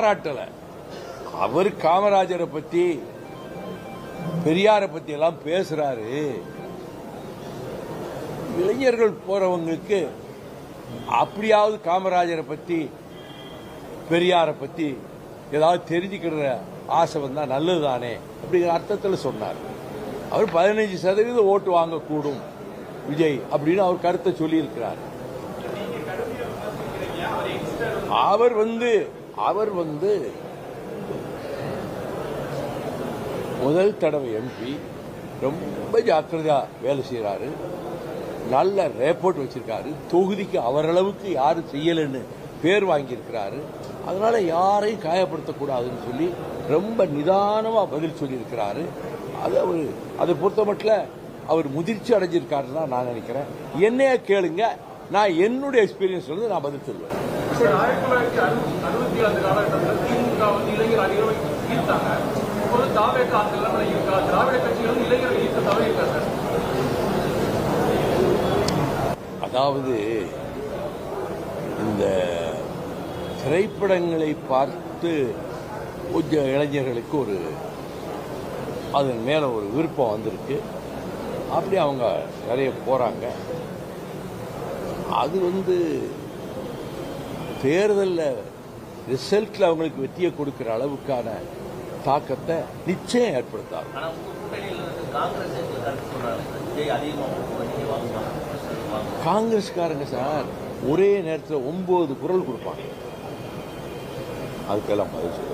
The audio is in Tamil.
பாராட்டல. அவர் காமராஜரை பத்தி பெரியாரை பத்தி எல்லாம் பேசுறாரு. இளைஞர்கள் போறவங்களுக்கு அப்படியாவது காமராஜரை பத்தி பெரியாரை பத்தி ஏதாவது தெரிஞ்சுக்கிற ஆசை வந்தா நல்லதுதானே அப்படிங்கிற அர்த்தத்தில் சொன்னார். அவர் 15% ஓட்டு வாங்கக்கூடும் விஜய் அப்படின்னு அவர் கருத்தை சொல்லியிருக்கிறார். அவர் வந்து முதல் தடவை எம்பி, ரொம்ப ஜாக்கிரதையா வேலை செய்யறாரு, நல்ல ரேப்போர்ட் வச்சிருக்காரு, தொகுதிக்கு அவரளவுக்கு யாரும் செய்யலன்னு பேர் வாங்கியிருக்கிறாரு. அதனால யாரையும் காயப்படுத்தக்கூடாதுன்னு சொல்லி ரொம்ப நிதானமா பதில் சொல்லியிருக்கிறாரு. அதை பொறுத்த மட்டும் அவர் முதிர்ச்சி அடைஞ்சிருக்காருன்னு தான் நான் நினைக்கிறேன். என்னைய கேளுங்க, நான் என்னுடைய எக்ஸ்பீரியன்ஸ் வந்து நான் பதில் சொல்லுவேன். 1967 காலகட்டத்தில் திமுக இளைஞர் அதிகம் ஈர்த்தாங்க. இப்போது தாவேக அந்த நிலைமை இருக்கா? திராவிட கட்சிகள் இளைஞர்கள் ஈர்த்த தவறியிருக்காங்க. அதாவது இந்த திரைப்படங்களை பார்த்து கொஞ்சம் இளைஞர்களுக்கு அதன் மேல ஒரு விருப்பம் வந்திருக்கு. அப்படி அவங்க நிறைய போறாங்க. அது தேர்தலில் ரிசல்ட்ல அவங்களுக்கு வெற்றியை கொடுக்கிற அளவுக்கான தாக்கத்தை நிச்சயம் ஏற்படுத்தாது. காங்கிரஸ்காரங்க சார் ஒரே நேரத்தில் 9 குரல் கொடுப்பாங்க. அதுக்கெல்லாம் பதில் சொல்லுவாங்க.